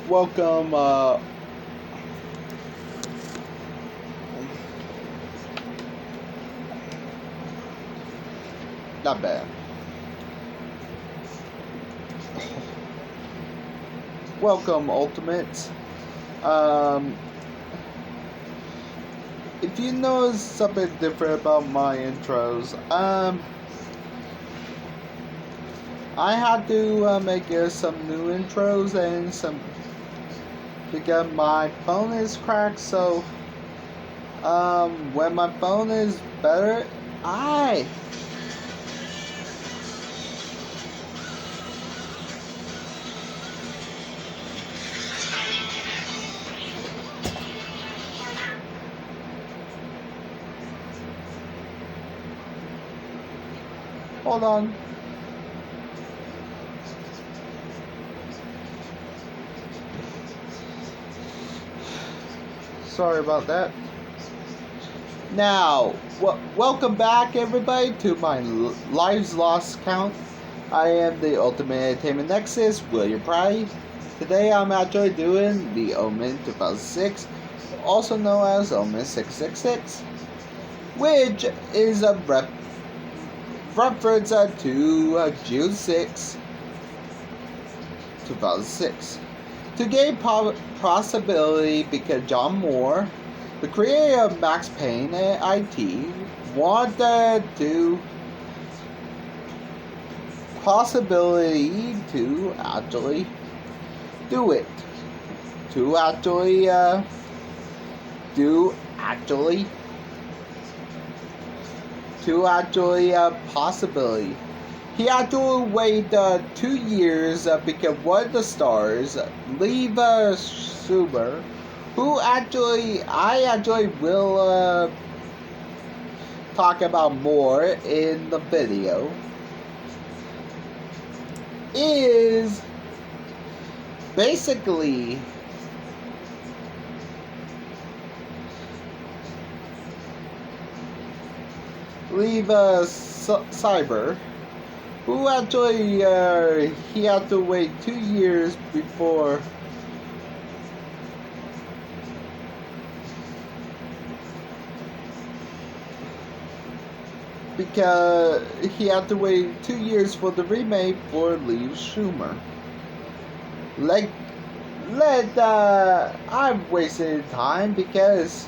welcome, not bad. Welcome, Ultimates. If you notice something different about my intros, I had to make some new intros and some because my phone is cracked. So when my phone is better, hold on. Sorry about that. Now, welcome back everybody to my Lives Lost count. I am the Ultimate Entertainment Nexus, William Price. Today I'm actually doing the Omen 2006, also known as Omen 666, which is a reference to June 6, 2006. To gain possibility because John Moore, the creator of Max Payne and IT, wanted to possibility to actually do it. To actually possibility. He had to wait 2 years because one of the stars, Leva Schumer, who I actually will talk about more in the video, is basically Leva Cyber, who actually he had to wait 2 years before because he had to wait 2 years for the remake for Lee Schumer. I'm wasting time because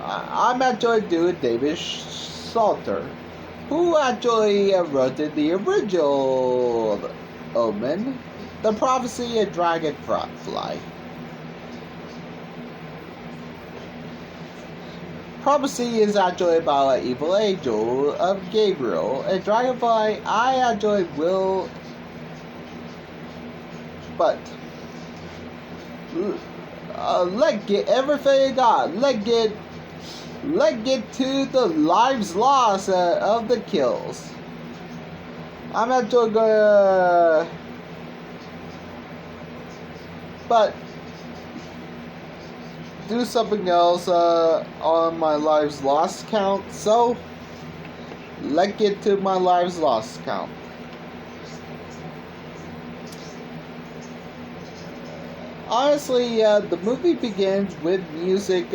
I'm actually doing David Salter, who actually wrote the original Omen, The Prophecy of Dragonfly. Prophecy is actually about an evil angel of Gabriel, and Dragonfly I actually will, but let's get everything done. Let's get to the lives lost of the kills. I'm actually gonna, but do something else on my lives lost count. So let's get to my lives lost count. Honestly, the movie begins with music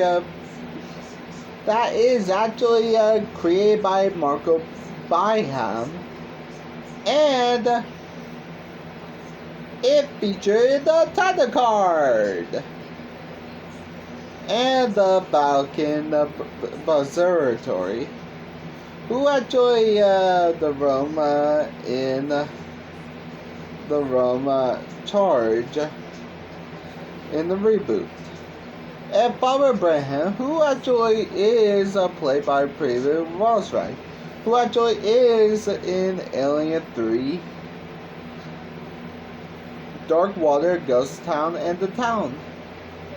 that is actually created by Marco Byham, and it featured the title card and the Balkan Observatory, who actually the Roma in the Roma charge in the reboot. And Bob Abraham, who actually is played by Previous Roswright, who actually is in Alien 3, Dark Water, Ghost Town, and The Town.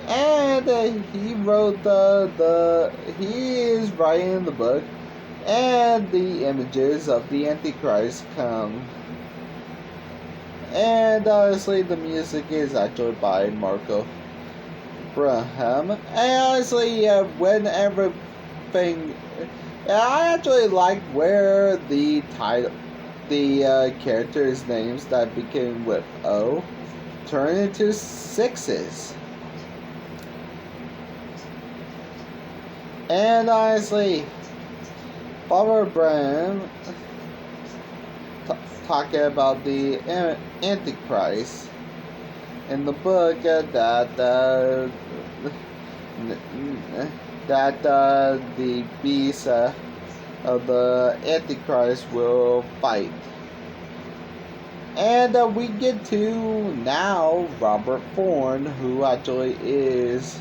And he wrote he is writing the book, and the images of the Antichrist come. And honestly, the music is actually by Marco Braham. And honestly, when everything, I actually like where the title, the characters' names that became with O turn into sixes. And honestly, Barbara Brown talking about the Antichrist in the book that the beast of the Antichrist will fight. And we get to now Robert Thorn, who actually is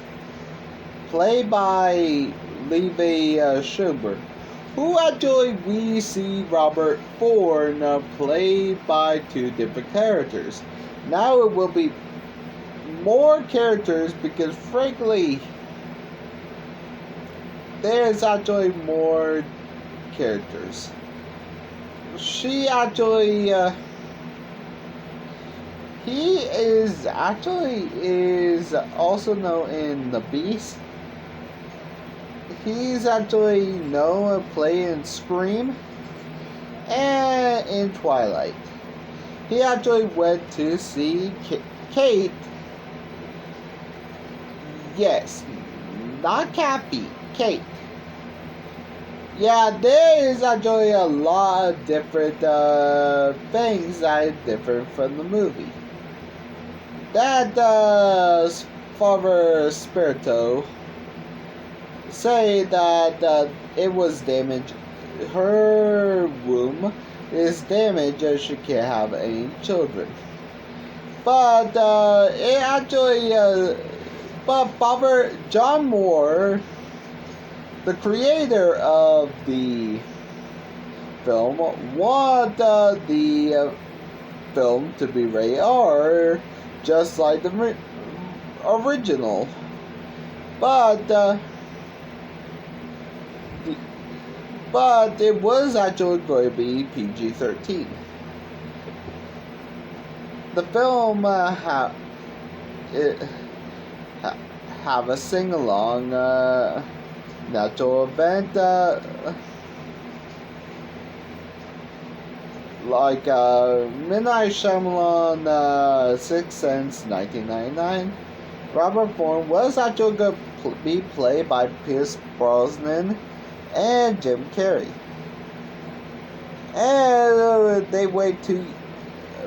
played by Levi Schubert. Who actually we see Robert Thorn played by two different characters. Now it will be more characters because frankly there's actually more characters. She actually he is also known in The Beast. He's actually known playing Scream and in Twilight. He actually went to see Kate. Yes, not Cappy, Kate. Yeah, there is actually a lot of different things that are different from the movie. That Father Spitteo say that it was damaged. Her womb is damaged and she can't have any children. But it actually, but Father John Moore, the creator of the film, wanted the film to be rated R, just like the original. But it was actually going to be PG-13. The film have a sing-along natural event like Midnight Shyamalan, Sixth Sense, 1999. Robert Thorn was actually going to be played by Pierce Brosnan and Jim Carrey. And they wait 2,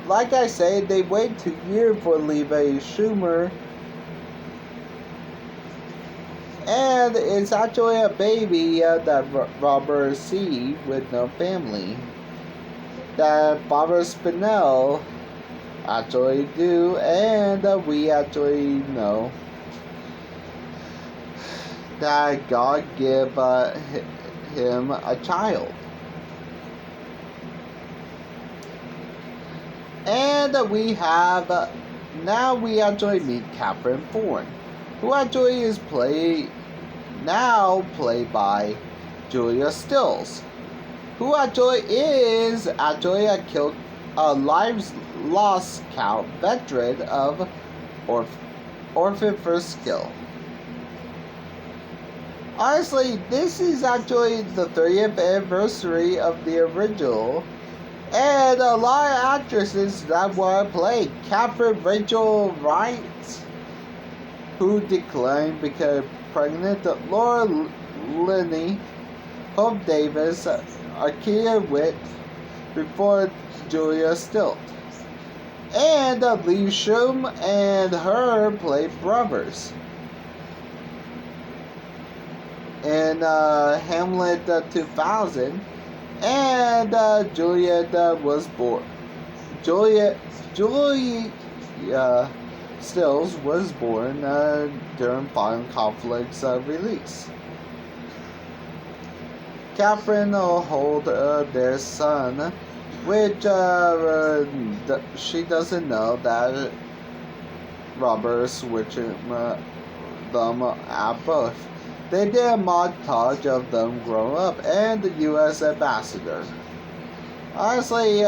like I said, they wait 2 years for Levi Schumer. And it's actually a baby that Robert C. with no family. That Barbara Spinell actually do, and we actually know that God give him a child. And we have, now we actually meet Catherine Thorn, who actually is played by Julia Stiles, who actually is a lives lost count veteran of Orphan First Kill. Honestly, this is actually the 30th anniversary of the original, and a lot of actresses that want to play. Catherine Rachel Wright, who declined because pregnant, Laura Linney, Hope Davis, Arkia Witt, before Julia Stilt. And Lee Shum and her played brothers. In Hamlet 2000, and Juliet was born. Julia Stills was born during Final Conflict's release. Catherine hold their son, which she doesn't know that Robert switched them at birth. They did a montage of them growing up and the U.S. ambassador. Honestly,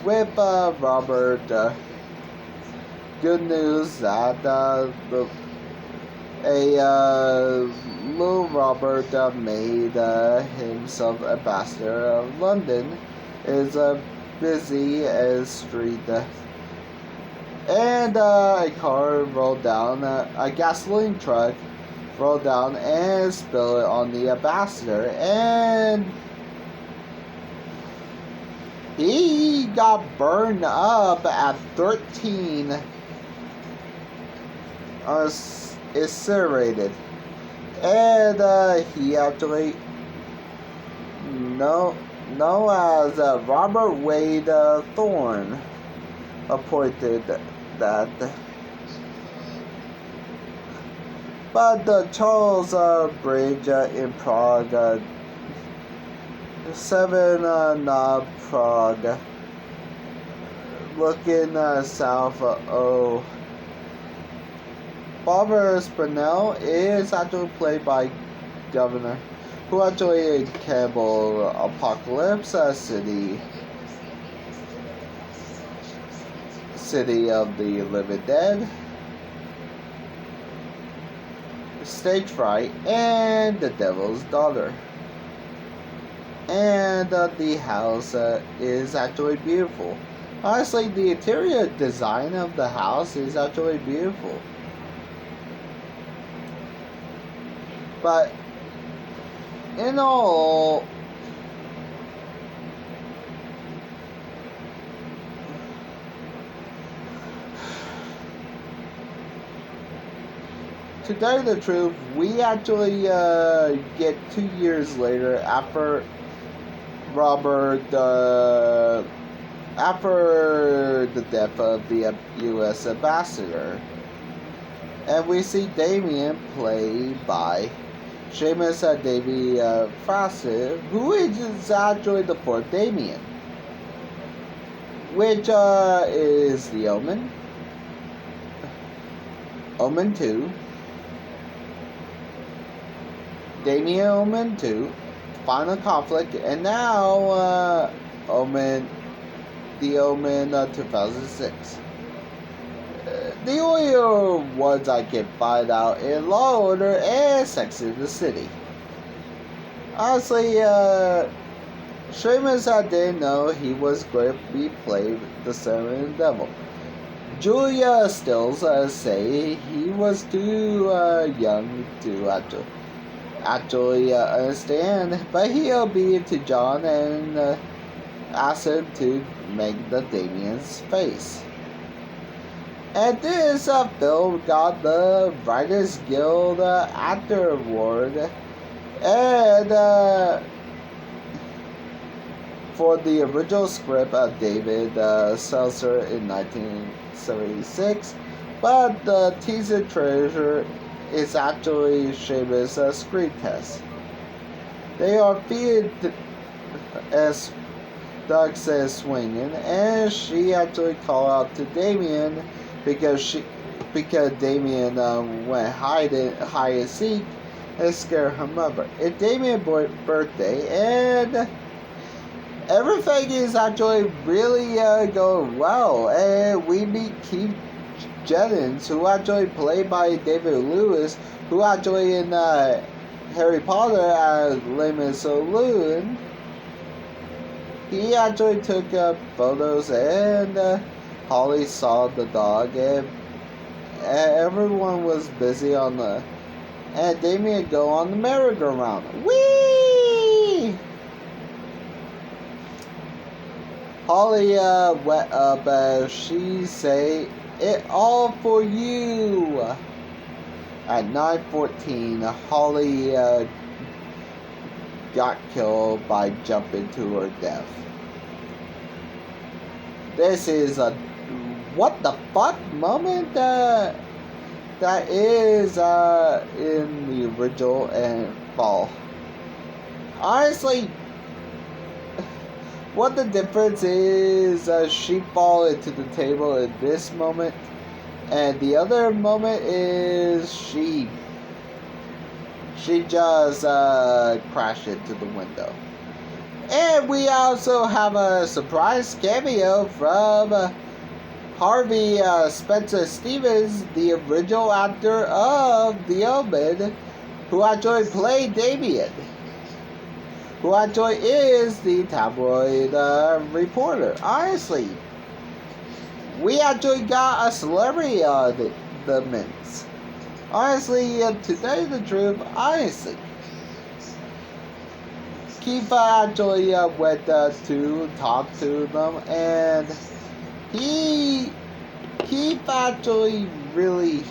with Robert, good news that little Robert made himself ambassador of London, is busy as street And a car rolled down, a gasoline truck rolled down and spilled it on the ambassador, and he got burned up at 13, incinerated, and he actually known as Robert Wade Thorn appointed that. But the Charles Bridge in Prague, 7 Knob Prague, looking south Barbara Spinell is actually played by Governor, who actually in Cannibal Apocalypse City of the Living Dead, Stage Fright, and The Devil's Daughter. And the house is actually beautiful. Honestly, the interior design of the house is actually beautiful. But in all, to tell you the truth, we actually get 2 years later after after the death of the U.S. ambassador, and we see Damien played by Seamus Davy Fawcett, who is actually the fourth Damien, which is the Omen, Omen 2, Damien Omen 2, Final Conflict, and now Omen, the Omen 2006. The only ones I can find out in Law and Order and Sex in the City. Honestly, Seamus, I didn't know he was going to be played the Sermon Devil. Julia Stills say he was too young to actually understand, but he obeyed to John and asked him to make the Damien's face. And this film got the Writers Guild Actor Award, and for the original script of David Seltzer in 1976, but the teaser trailer is actually Seamus' screen test. They are featured as Doug says swinging, and she actually called out to Damien because Damien went hide and seek and scared her mother. It's Damien's birthday, and everything is actually really going well. And we meet Keith Jennings, who actually played by David Lewis, who actually in Harry Potter as Lemon Saloon. He actually took photos, and Holly saw the dog, and everyone was busy on and Damien go on the merry-go-round. Whee! Holly went up as she say, "It all for you." At 9:14, Holly got killed by jumping to her death. This is a what the fuck moment that is in the original and fall. Honestly, what the difference is, she fall into the table in this moment, and the other moment is she just crashed into the window. And we also have a surprise cameo from Harvey Spencer Stevens, the original actor of The Omen, who actually played Damien, who actually is the tabloid reporter. Honestly, we actually got a celebrity the mints. Honestly, to tell you the truth, honestly, Keith actually went to talk to them, and Keith actually really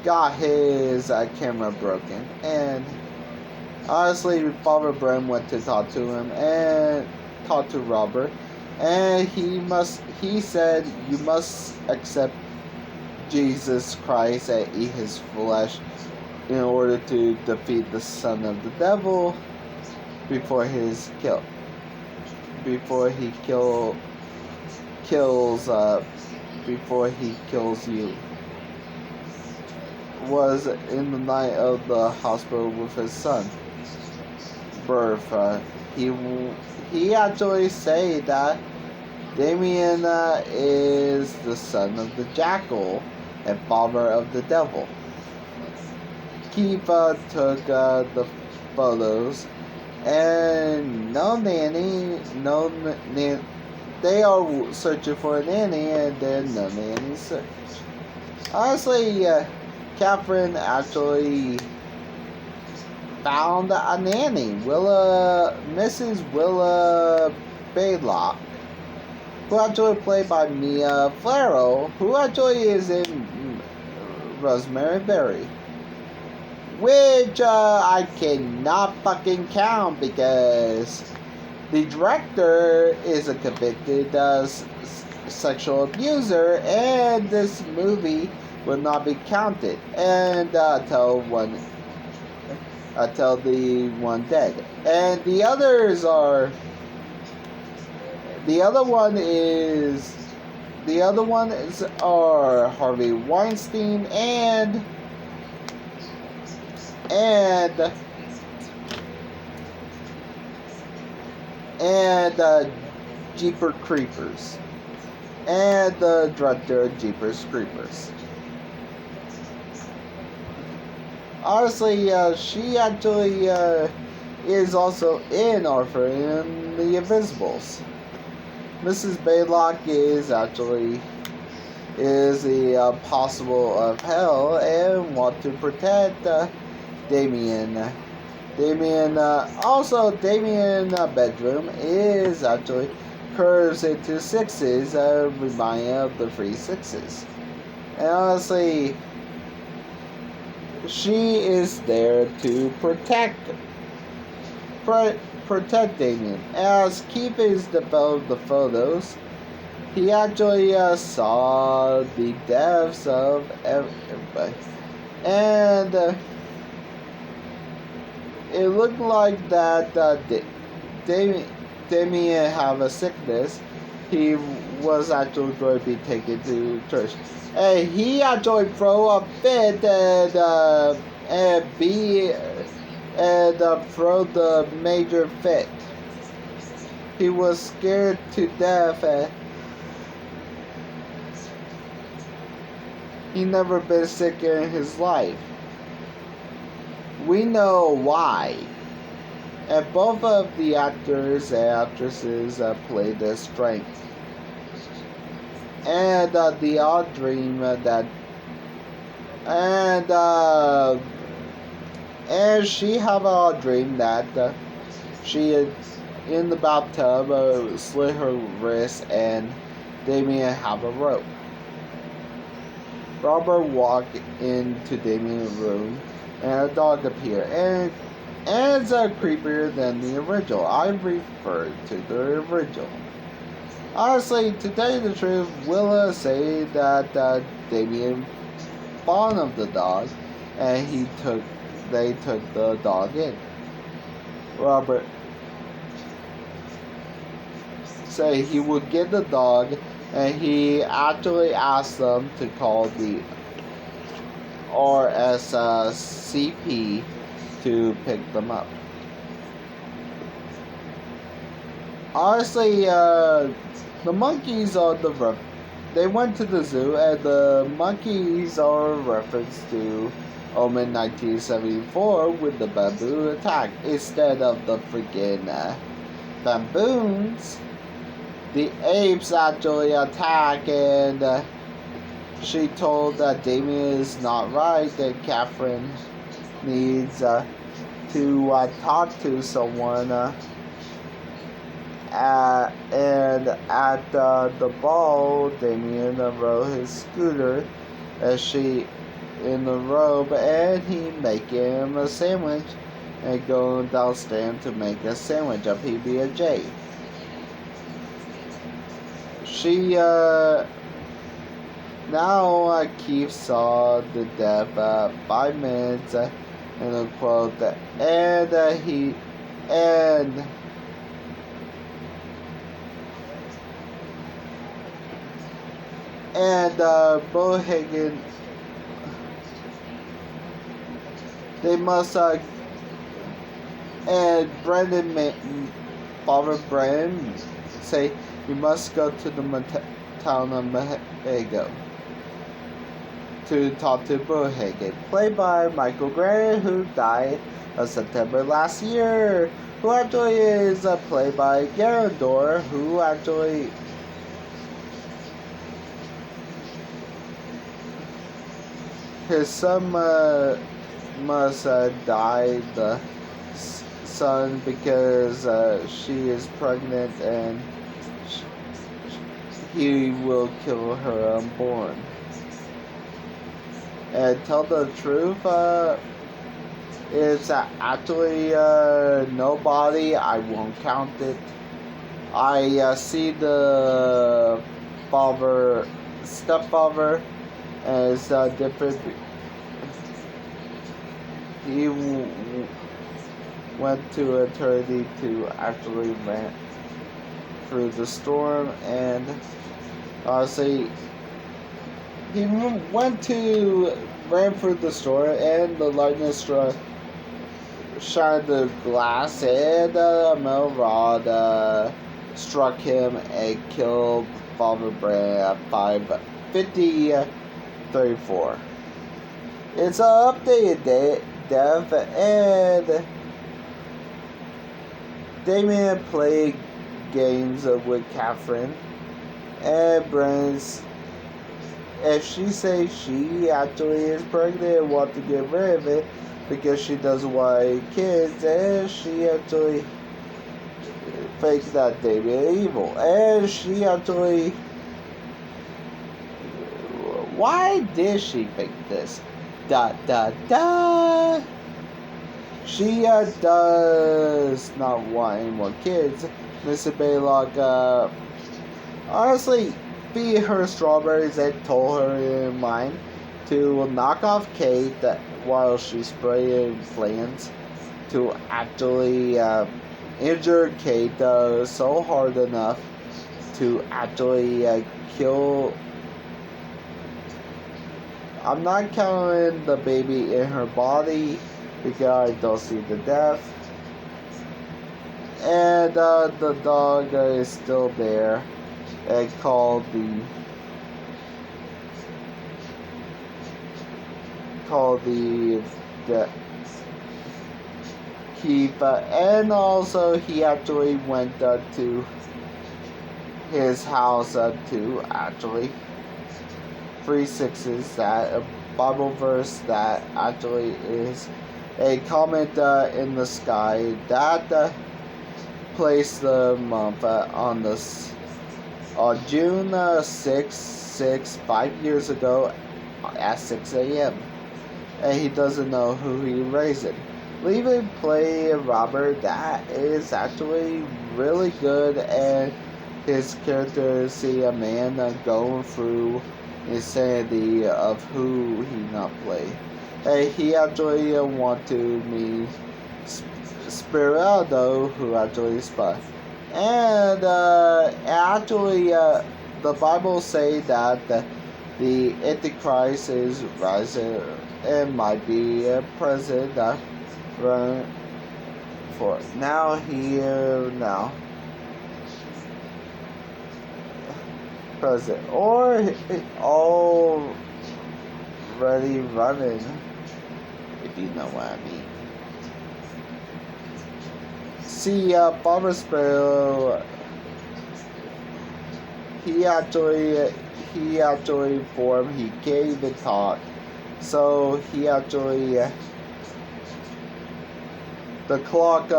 got his camera broken, and honestly, Father Brim went to talk to him and talk to Robert, and he said, you must accept Jesus Christ and eat his flesh in order to defeat the son of the devil before his kill before he kill kills before he kills you. Was in the night of the hospital with his son birth. He actually say that Damien is the son of the jackal and father of the devil. Keith took the photos, and they are searching for a nanny, and there's no nanny search. Honestly, Catherine actually found a nanny, Mrs. Willa Baylock, who actually played by Mia Farrow, who actually is in Rosemary Berry, which I cannot fucking count because the director is a convicted sexual abuser, and this movie will not be counted until the one dead, and the others are. The other ones are Harvey Weinstein and Jeeper Creepers, and the director of Jeepers Creepers. Honestly, she actually is also in Arthur in The Invisibles. Mrs. Baylock is the apostle of hell and want to protect Damien. Damien bedroom is actually curves into sixes, reminding of the three sixes. And honestly, she is there to protect Damien. As Keith is developed the photos, he actually saw the deaths of everybody, and it looked like that Damien have a sickness. He was actually going to be taken to church, and he actually throw a fit and throw the major fit. He was scared to death, and he never been sick in his life. We know why. And both of the actors and actresses played their strength. And the odd dream and she have a odd dream that she in the bathtub slit her wrist, and Damien have a rope. Robert walked into Damien's room, and a dog appeared, and it's creepier than the original. I refer to the original. Honestly, to tell you the truth, Willa say that Damien fond of the dog, and they took the dog in. Robert say he would get the dog, and he actually asked them to call the RSCP to pick them up. Honestly, the monkeys are they went to the zoo, and the monkeys are a reference to Omen 1974 with the bamboo attack instead of the freaking baboons. the apes actually attack, and she told that Damien is not right, that Catherine needs to talk to someone. And at the ball, Damien rode his scooter as she in the robe, and he make him a sandwich and go downstairs to make a sandwich, a PB&J. She now Keith saw the death 5 minutes in a quote, and Bohagen, they must and Father Brennan say you must go to the town of Mahego to talk to Bohagen, played by Michael Gray, who died of September last year, who actually is played by Garandor, who actually his son must die, the son, because she is pregnant, and he will kill her unborn. And tell the truth, it's actually nobody. I won't count it. I see the stepfather as different. He went to eternity to actually rant through the storm, and honestly, he ran through the storm, and the lightning shined the glass, and a metal rod struck him and killed Father Brand at 5:50:34. It's an updated death, and Damien played games with Catherine, and Brand's. If she says she actually is pregnant and wants to get rid of it because she doesn't want kids, and she actually thinks that Damien is evil, and she actually. Why did she think this? She does not want any more kids. Mr. Baylock honestly feed her strawberries and told her in mind to knock off Kate while she's spraying plans to actually injure Kate so hard enough to actually kill. I'm not counting the baby in her body because I don't see the death. And the dog is still there, and called the keep, and also he actually went to his house to actually 3/6, that a Bible verse that actually is a comet in the sky that placed the month on June 6, 5 years ago at 6 a.m. And he doesn't know who he raised it. Leave it play Robert, that is actually really good, and his character see a man going through insanity of who he not play. And he actually want to meet Spirado, who actually spy. And actually the Bible say that the Antichrist is rising and might be a president run for it. Now president, or already running, if you know what I mean. See, Farmer Sparrow he actually informed, he gave the talk. So he actually, the clock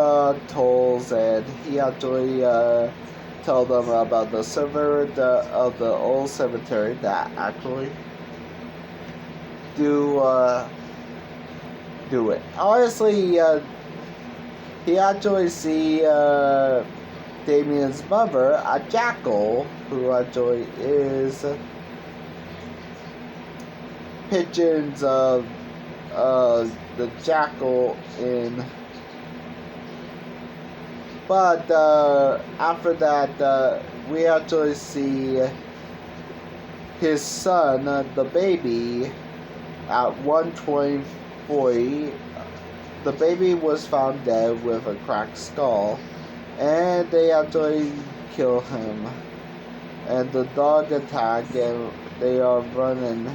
tolls, and he actually told them about the server of the old cemetery that actually do it. Honestly, he actually see Damien's mother, a jackal, who actually is pigeons of the jackal in. But after that, we actually see his son, the baby, at 1:40. The baby was found dead with a cracked skull, and they actually kill him. And the dog attack, and they are running.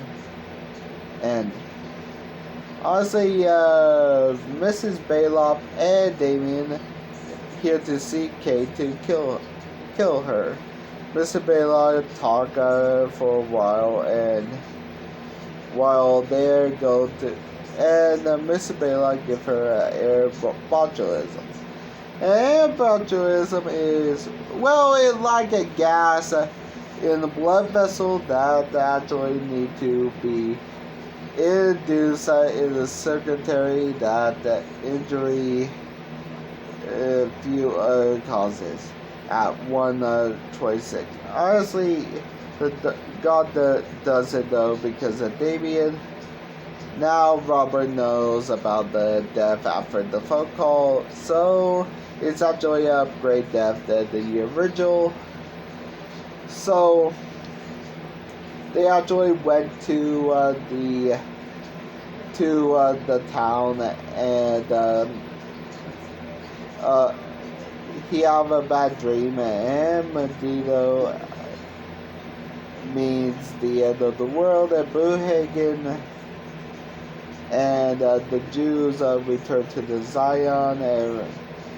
And honestly, Mrs. Bayloff and Damien here to see Kate to kill her. Mr. Bayloff talk for a while, and while they go to, and Mr. Bayloff give her air botulism. Air botulism is, well, it's like a gas in the blood vessel that actually need to be induced in the circuitry that the injury few causes at 1:26. Honestly, God does it though because of Damien. Now Robert knows about the death after the phone call, so it's actually a great death than the original. So they actually went to the town, and he have a bad dream, and Medito means the end of the world, and Bruhagen and the Jews return to the Zion, and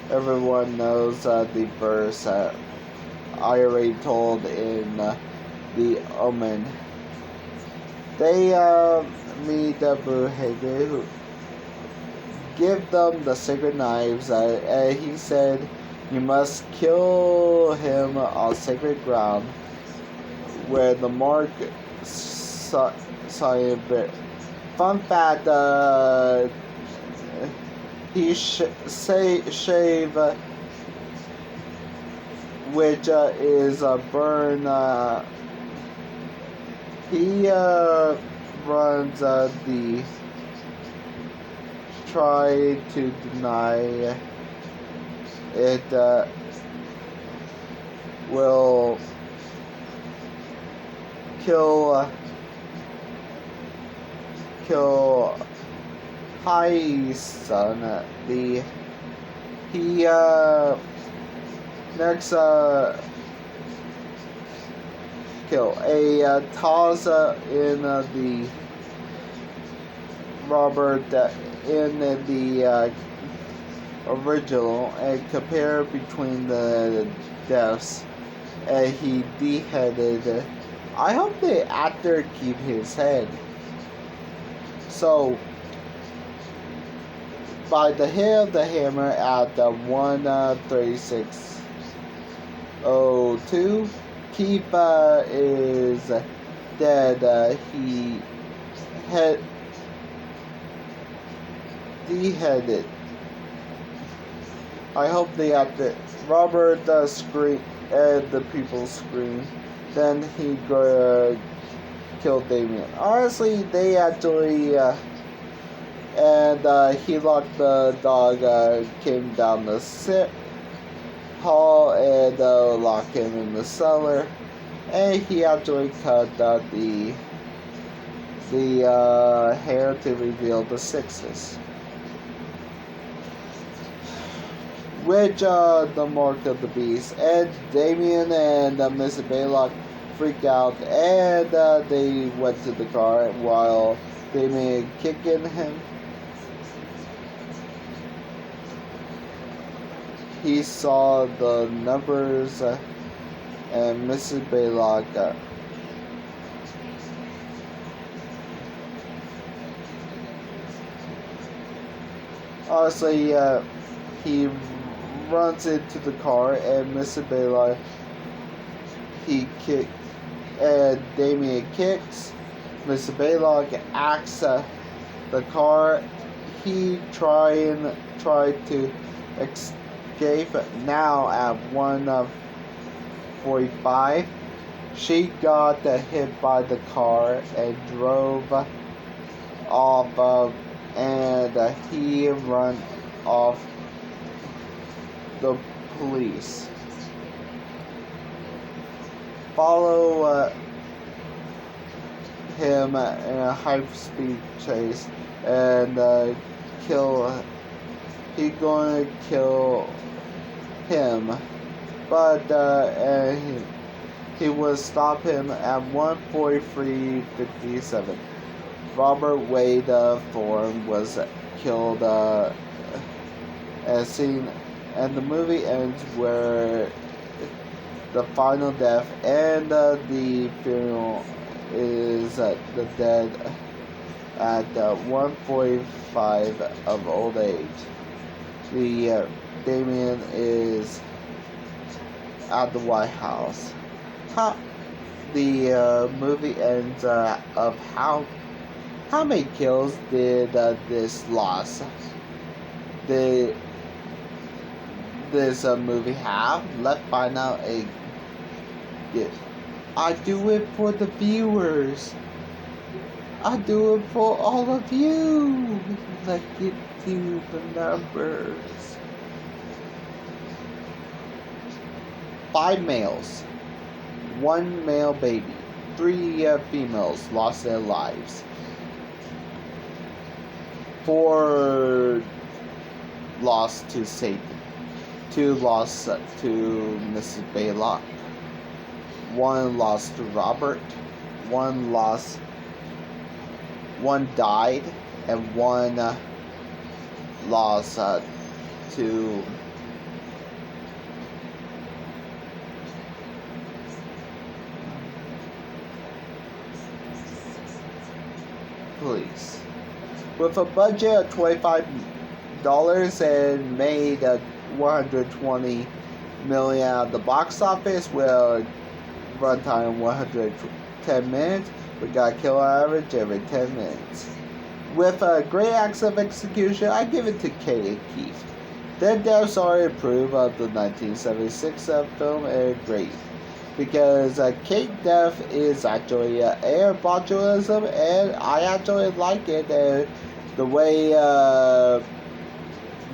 everyone knows the verse I already told in the Omen. They meet Bruhagen, who give them the sacred knives, and he said, "You must kill him on sacred ground, where the mark scientific." Fun fact: he shave, which is a burn. He runs the try to deny it will kill Hai's son. He next kill a toss in the Robert in the original, and compare between the deaths. He beheaded. I hope the actor keep his head. So, by the hit of the hammer at the 1:36:02, Keep is dead. He had beheaded. I hope the actor Robert scream and the people scream. Then he killed Damien. Honestly, they actually and he locked the dog. Came down the hall and locked him in the cellar. And he actually cut the hair to reveal the sixes. Which the mark of the beast. And Damien and Mr. Baylock freak out, and they went to the car while Damien kicking him. He saw the numbers and Mrs. Baylock honestly, he runs into the car, and Mrs. Baylock, he kick, and Damien kicks. Mr. Baylock acts the car. He tried to escape. Now at 1:45, she got hit by the car and drove off of, and he run off the police. Follow him in a high-speed chase and kill. He going to kill him, but he will stop him at 1:43:57. Robert Wade Thorn was killed as seen, and the movie ends where the final death and the funeral is the dead at 1:45 of old age. The Damien is at the White House. The movie ends of how many kills did this movie have? Let's find out. I do it for the viewers. I do it for all of you. Let's get to the numbers. 5 males, 1 male baby, 3 females lost their lives. 4 lost to Satan, 2 lost to Mrs. Baylock, 1 lost to Robert, 1 died, and 1 lost to police. With a budget of $25 and made $120 million at the box office with a runtime 110 minutes, we got kill average every 10 minutes. With a great acts of execution, I give it to Kate and Keith. Their deaths are approved of the 1976 film and great. Because Kate's death is actually air botulism, and I actually like it. The way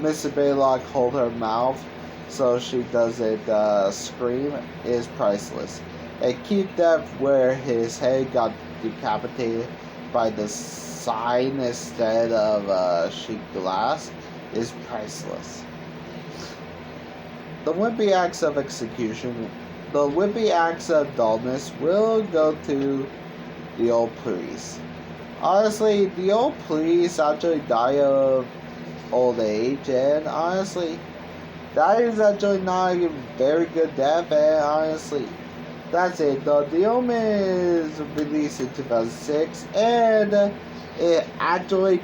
Mrs. Baylock hold her mouth so she doesn't scream is priceless. And Keith's death, where his head got decapitated by the sign instead of sheet glass, is priceless. The wimpy acts of execution. The wimpy acts of dullness will go to the old priest. Honestly, the old priest actually died of old age, and honestly, that is actually not a very good death, and honestly, that's it. The Omen is released in 2006, and it actually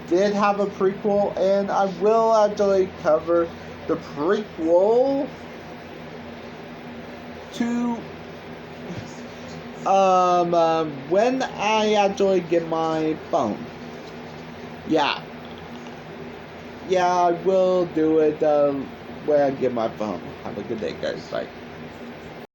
did have a prequel, and I will actually cover the prequel to when I actually get my phone. Yeah, I will do it when I get my phone. Have a good day, guys. Bye.